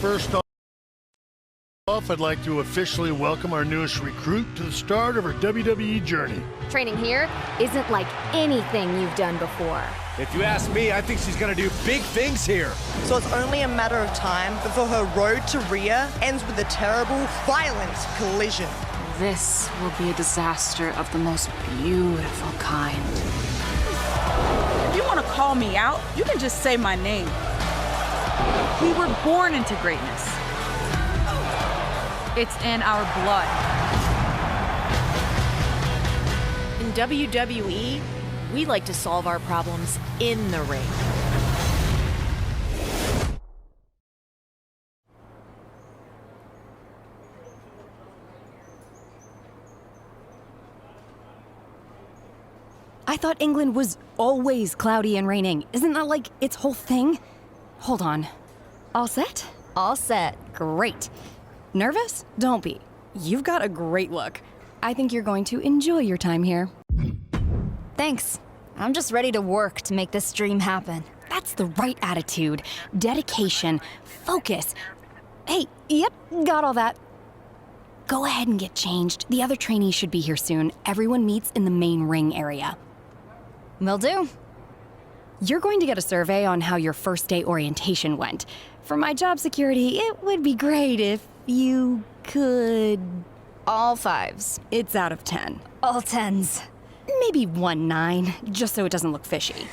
First off, I'd like to officially welcome our newest recruit to the start of her WWE journey. Training here isn't like anything you've done before. If you ask me, I think she's gonna do big things here. So it's only a matter of time before her road to Rhea ends with a terrible, violent collision. This will be a disaster of the most beautiful kind. If you want to call me out, you can just say my name. We were born into greatness. It's in our blood. In WWE, we like to solve our problems in the ring. I thought England was always cloudy and raining. Isn't that like its whole thing? Hold on. All set? All set. Great. Nervous? Don't be. You've got a great look. I think you're going to enjoy your time here. Thanks. I'm just ready to work to make this dream happen. That's the right attitude. Dedication. Focus. Hey, yep, got all that. Go ahead and get changed. The other trainees should be here soon. Everyone meets in the main ring area. Will do. You're going to get a survey on how your first day orientation went. For my job security, it would be great if you could... All 5s. It's out of 10. All 10s. Maybe 1 9, just so it doesn't look fishy.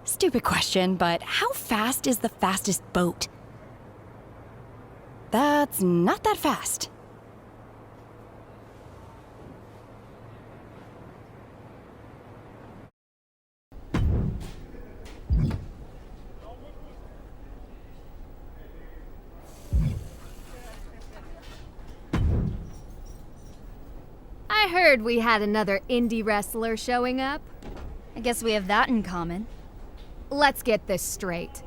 Stupid question, but how fast is the fastest boat? That's not that fast. I heard we had another indie wrestler showing up. I guess we have that in common. Let's get this straight.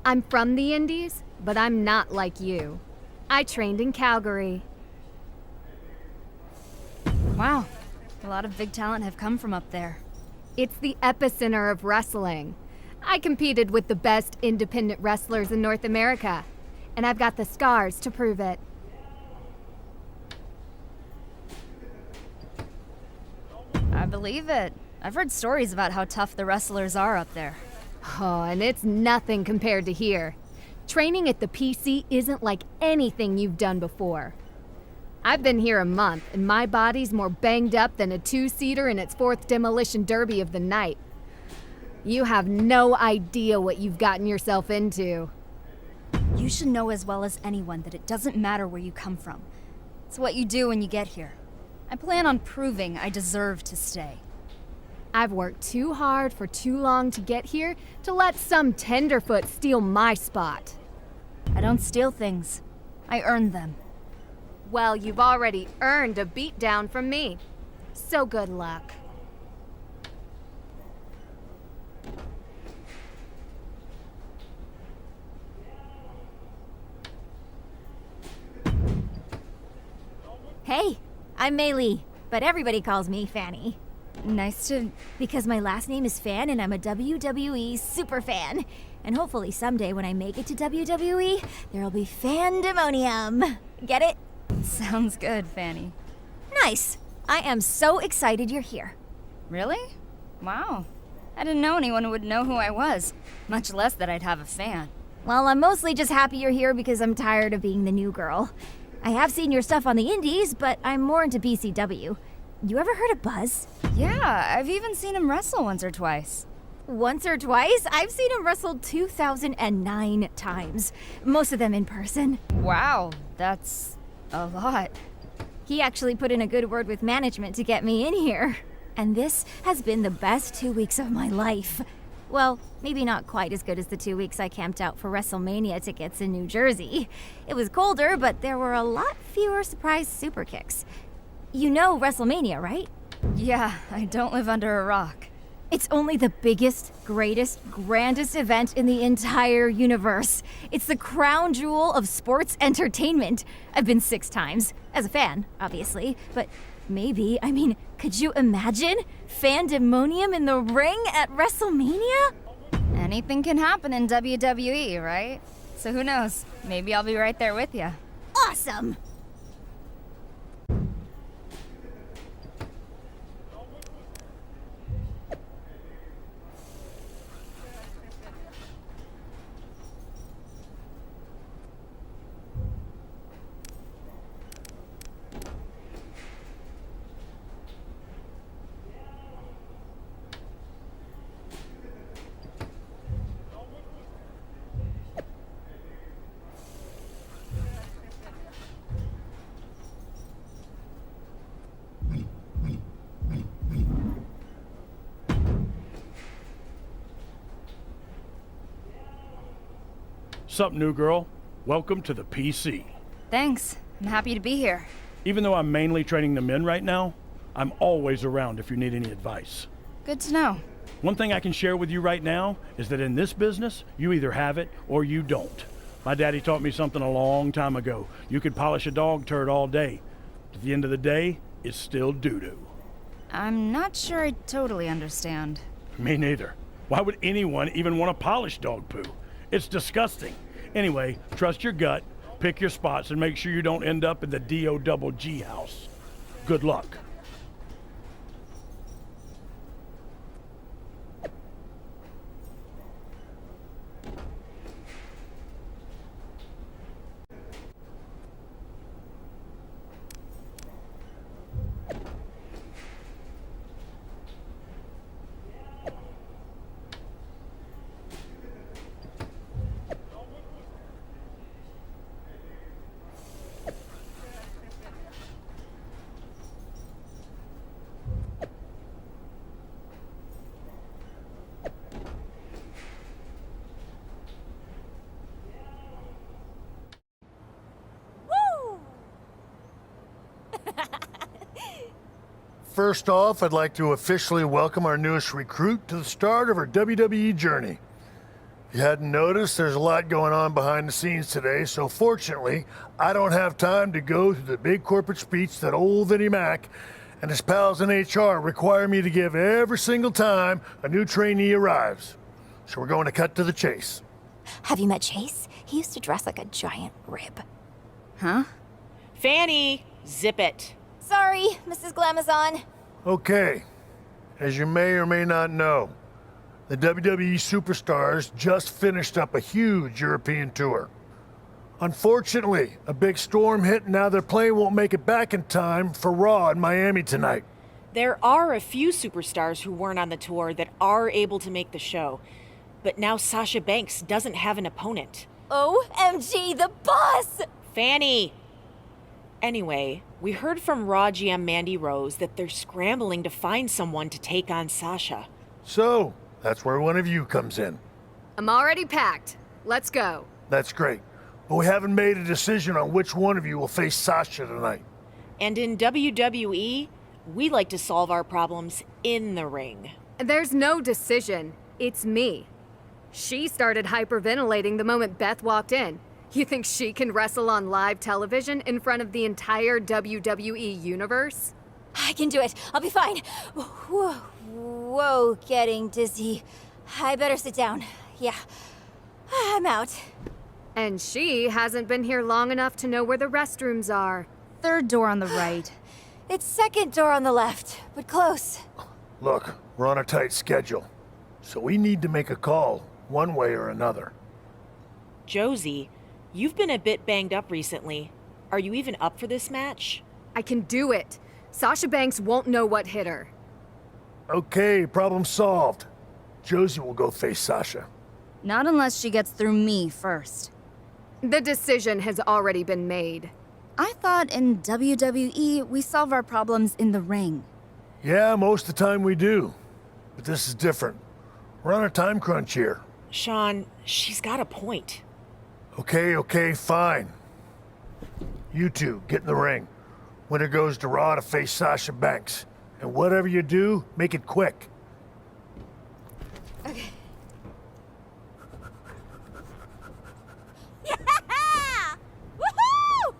I'm from the Indies, but I'm not like you. I trained in Calgary. Wow, a lot of big talent have come from up there. It's the epicenter of wrestling. I competed with the best independent wrestlers in North America, and I've got the scars to prove it. I believe it. I've heard stories about how tough the wrestlers are up there. Oh, and it's nothing compared to here. Training at the PC isn't like anything you've done before. I've been here a month, and my body's more banged up than a 2-seater in its 4th demolition derby of the night. You have no idea what you've gotten yourself into. You should know as well as anyone that it doesn't matter where you come from. It's what you do when you get here. I plan on proving I deserve to stay. I've worked too hard for too long to get here to let some tenderfoot steal my spot. I don't steal things. I earn them. Well, you've already earned a beatdown from me. So good luck. Hey, I'm Maylee, but everybody calls me Fanny. Nice to... Because my last name is Fan and I'm a WWE super fan. And hopefully someday when I make it to WWE, there'll be fandemonium. Get it? Sounds good, Fanny. Nice. I am so excited you're here. Really? Wow. I didn't know anyone would know who I was, much less that I'd have a fan. Well, I'm mostly just happy you're here because I'm tired of being the new girl. I have seen your stuff on the indies, but I'm more into BCW. You ever heard of Buzz? Yeah, I've even seen him wrestle once or twice. Once or twice? I've seen him wrestle 2,009 times. Most of them in person. Wow, that's a lot. He actually put in a good word with management to get me in here. And this has been the best 2 weeks of my life. Well, maybe not quite as good as the 2 weeks I camped out for WrestleMania tickets in New Jersey. It was colder, but there were a lot fewer surprise super kicks. You know WrestleMania, right? Yeah, I don't live under a rock. It's only the biggest, greatest, grandest event in the entire universe. It's the crown jewel of sports entertainment. I've been 6 times, as a fan, obviously, but maybe, could you imagine? Fandemonium in the ring at WrestleMania? Anything can happen in WWE, right? So who knows? Maybe I'll be right there with you. Awesome! Sup, new girl? Welcome to the PC. Thanks. I'm happy to be here. Even though I'm mainly training the men right now, I'm always around if you need any advice. Good to know. One thing I can share with you right now is that in this business, you either have it or you don't. My daddy taught me something a long time ago. You could polish a dog turd all day. At the end of the day, it's still doo-doo. I'm not sure I totally understand. Me neither. Why would anyone even want to polish dog poo? It's disgusting. Anyway, trust your gut, pick your spots, and make sure you don't end up in the DOGG house. Good luck. First off, I'd like to officially welcome our newest recruit to the start of her WWE journey. If you hadn't noticed, there's a lot going on behind the scenes today, so fortunately, I don't have time to go through the big corporate speech that old Vinnie Mac and his pals in HR require me to give every single time a new trainee arrives. So we're going to cut to the chase. Have you met Chase? He used to dress like a giant rib. Huh? Fanny, zip it. Sorry, Mrs. Glamazon. Okay, as you may or may not know, the WWE superstars just finished up a huge European tour. Unfortunately, a big storm hit and now their plane won't make it back in time for Raw in Miami tonight. There are a few superstars who weren't on the tour that are able to make the show. But now Sasha Banks doesn't have an opponent. OMG, the boss! Fanny! Anyway, we heard from Raw GM Mandy Rose that they're scrambling to find someone to take on Sasha. So, that's where one of you comes in. I'm already packed. Let's go. That's great. But we haven't made a decision on which one of you will face Sasha tonight. And in WWE, we like to solve our problems in the ring. There's no decision. It's me. She started hyperventilating the moment Beth walked in. You think she can wrestle on live television in front of the entire WWE universe? I can do it. I'll be fine. Whoa, getting dizzy. I better sit down. Yeah, I'm out. And she hasn't been here long enough to know where the restrooms are. Third door on the right. It's second door on the left, but close. Look, we're on a tight schedule, so we need to make a call, one way or another. Josie, you've been a bit banged up recently. Are you even up for this match? I can do it. Sasha Banks won't know what hit her. Okay, problem solved. Josie will go face Sasha. Not unless she gets through me first. The decision has already been made. I thought in WWE, we solve our problems in the ring. Yeah, most of the time we do. But this is different. We're on a time crunch here. Sean, she's got a point. Okay, fine. You two, get in the ring. Winner goes to Raw to face Sasha Banks. And whatever you do, make it quick. Okay. Woohoo!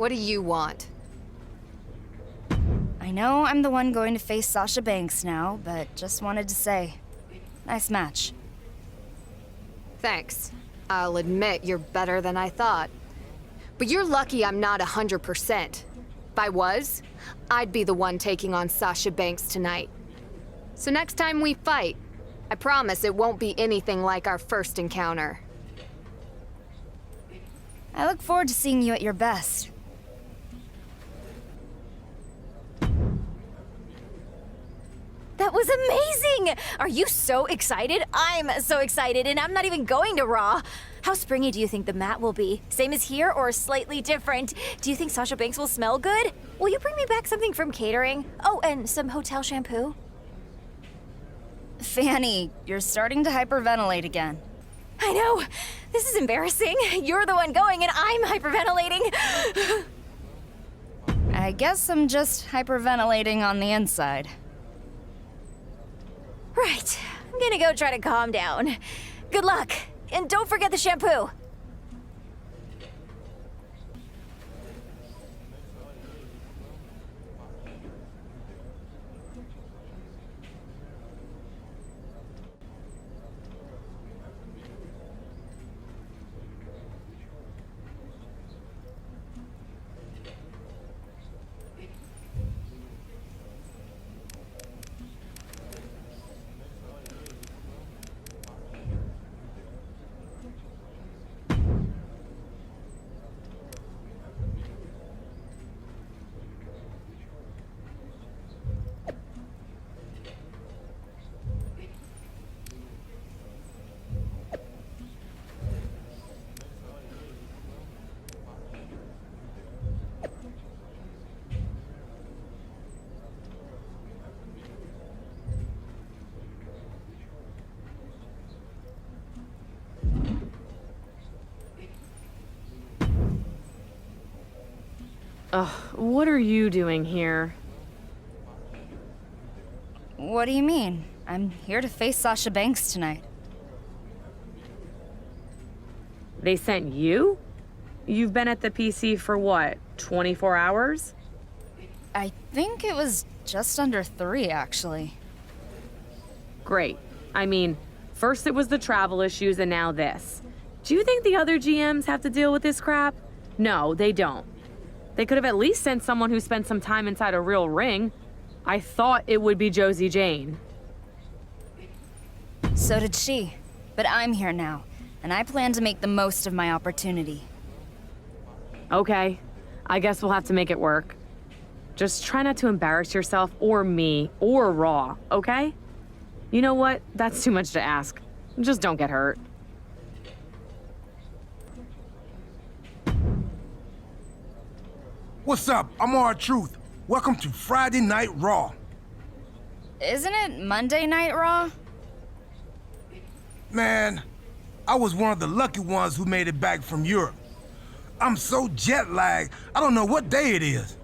What do you want? I know I'm the one going to face Sasha Banks now, but just wanted to say, nice match. Thanks. I'll admit you're better than I thought. But you're lucky I'm not 100%. If I was, I'd be the one taking on Sasha Banks tonight. So next time we fight, I promise it won't be anything like our first encounter. I look forward to seeing you at your best. That was amazing! Are you so excited? I'm so excited, and I'm not even going to Raw. How springy do you think the mat will be? Same as here or slightly different? Do you think Sasha Banks will smell good? Will you bring me back something from catering? Oh, and some hotel shampoo? Fanny, you're starting to hyperventilate again. I know. This is embarrassing. You're the one going and I'm hyperventilating. I guess I'm just hyperventilating on the inside. Right. I'm gonna go try to calm down. Good luck. And don't forget the shampoo. Ugh, what are you doing here? What do you mean? I'm here to face Sasha Banks tonight. They sent you? You've been at the PC for what, 24 hours? I think it was just under 3, actually. Great. I mean, first it was the travel issues and now this. Do you think the other GMs have to deal with this crap? No, they don't. They could have at least sent someone who spent some time inside a real ring. I thought it would be Josie Jane. So did she. But I'm here now, and I plan to make the most of my opportunity. Okay, I guess we'll have to make it work. Just try not to embarrass yourself or me or Raw, okay? You know what? That's too much to ask. Just don't get hurt. What's up? I'm R-Truth. Welcome to Friday Night Raw. Isn't it Monday Night Raw? Man, I was one of the lucky ones who made it back from Europe. I'm so jet-lagged, I don't know what day it is.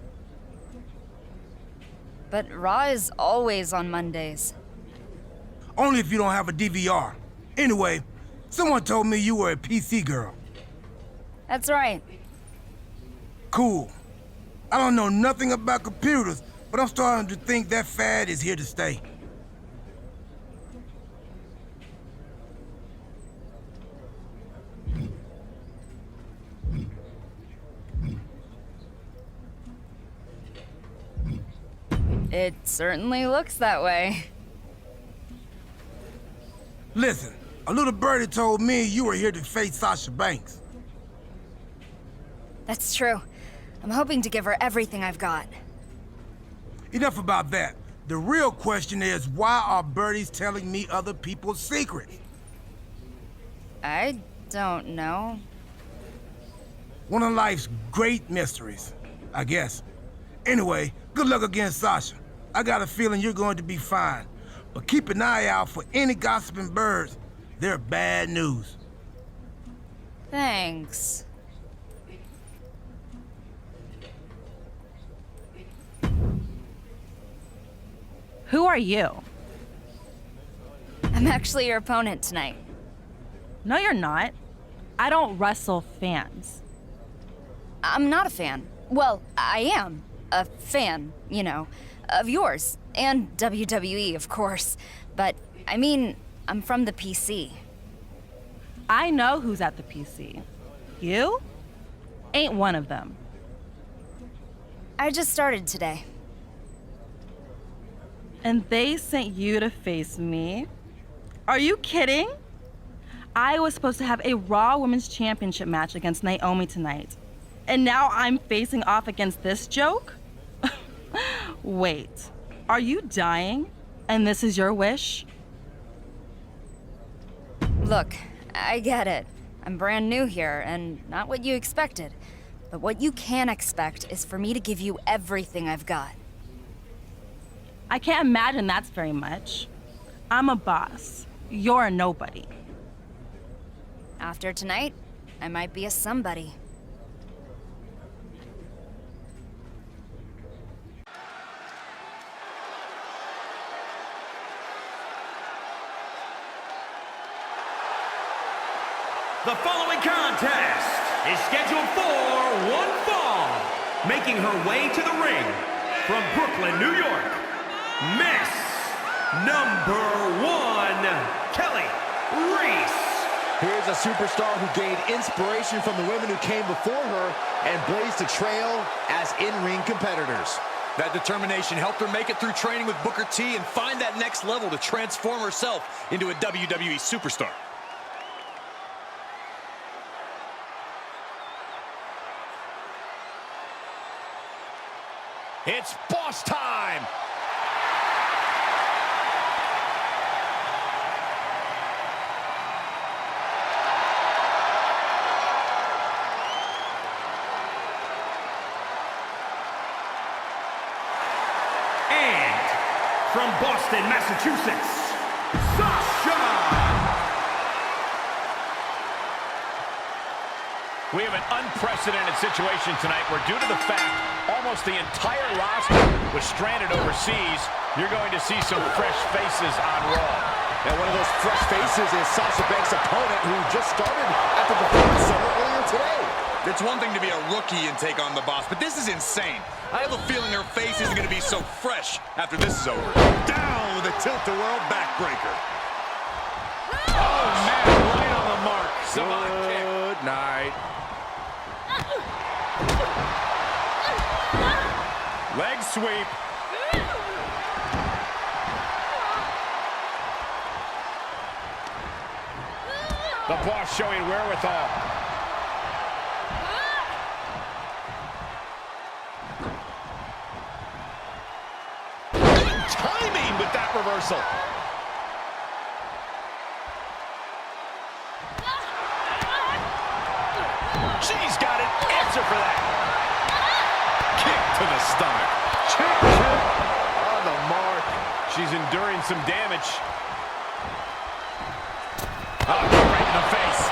But Raw is always on Mondays. Only if you don't have a DVR. Anyway, someone told me you were a PC girl. That's right. Cool. I don't know nothing about computers, but I'm starting to think that fad is here to stay. It certainly looks that way. Listen, a little birdie told me you were here to face Sasha Banks. That's true. I'm hoping to give her everything I've got. Enough about that. The real question is, why are birdies telling me other people's secrets? I don't know. One of life's great mysteries, I guess. Anyway, good luck against Sasha. I got a feeling you're going to be fine. But keep an eye out for any gossiping birds. They're bad news. Thanks. Who are you? I'm actually your opponent tonight. No, you're not. I don't wrestle fans. I'm not a fan. Well, I am a fan, you know, of yours. And WWE, of course. But, I mean, I'm from the PC. I know who's at the PC. You? Ain't one of them. I just started today. And they sent you to face me? Are you kidding? I was supposed to have a Raw Women's Championship match against Naomi tonight. And now I'm facing off against this joke? Wait, are you dying? And this is your wish? Look, I get it. I'm brand new here, and not what you expected. But what you can expect is for me to give you everything I've got. I can't imagine that's very much. I'm a boss. You're a nobody. After tonight, I might be a somebody. The following contest is scheduled for one fall. Making her way to the ring from Brooklyn, New York, Miss Number 1, Kelly Reese. Here's a superstar who gained inspiration from the women who came before her and blazed a trail as in-ring competitors. That determination helped her make it through training with Booker T and find that next level to transform herself into a WWE superstar. It's boss time! And from Boston, Massachusetts, Sasha! We have an unprecedented situation tonight where, due to the fact almost the entire roster was stranded overseas, you're going to see some fresh faces on Raw. And one of those fresh faces is Sasha Banks' opponent, who just started at the Performance Center earlier today. It's one thing to be a rookie and take on the boss, but this is insane. I have a feeling her face isn't going to be so fresh after this is over. Down with a tilt-the-world backbreaker. Oh, man, right on the mark. Savant kick. Good night. Leg sweep. The boss showing wherewithal. Timing with that reversal. She's got an answer for that. Kick to the stomach. On the mark. She's enduring some damage. Oh, right in the face.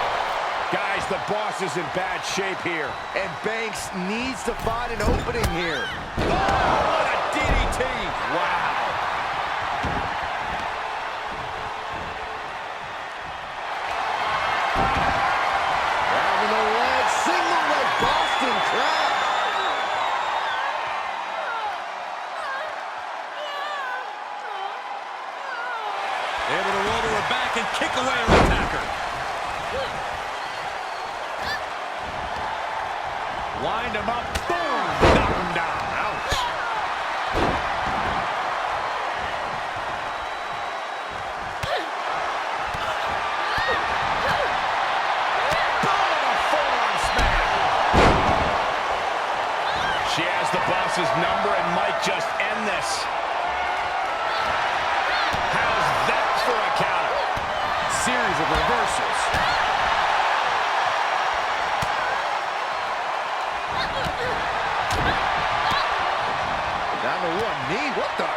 Guys, the boss is in bad shape here. And Banks needs to find an opening here. Oh, what a DDT. Wow. Grabbing the leg, single leg Boston Crab. Able to roll to her back and kick away her attacker. Wind him up. Boom. Knock him down. Ouch. Boom. A forearm smash. She has the boss's number and might just end this. How's that for a counter? Series of reversals. Down to one knee. What the?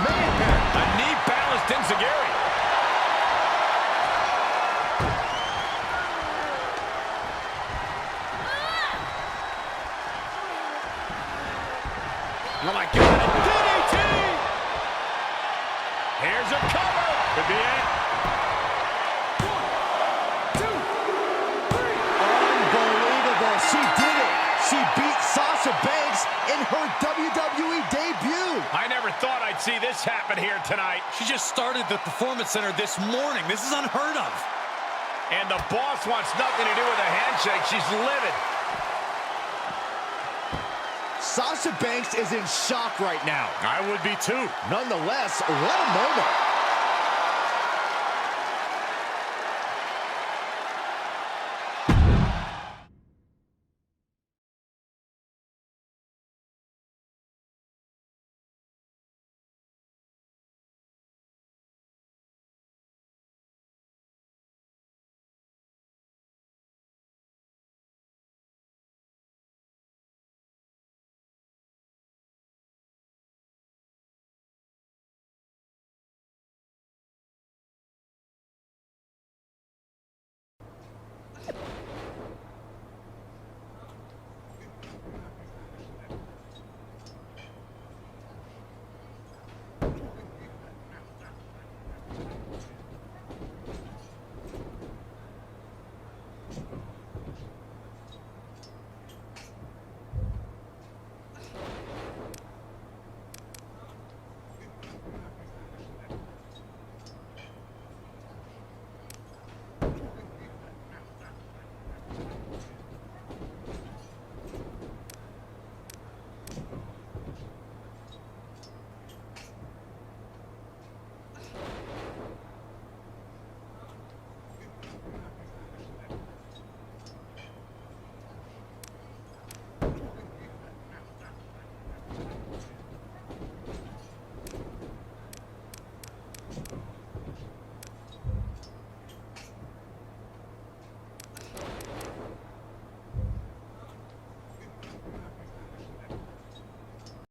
Man. A knee balanced Enziguri. Oh my God. DDT! Here's a cover. Could be it. 1, 2, 3. Unbelievable. She did it. She beat Sasha Banks making her WWE debut. I never thought I'd see this happen here tonight. She just started the Performance Center this morning. This is unheard of. And the boss wants nothing to do with a handshake. She's livid. Sasha Banks is in shock right now. I would be too. Nonetheless, what a moment.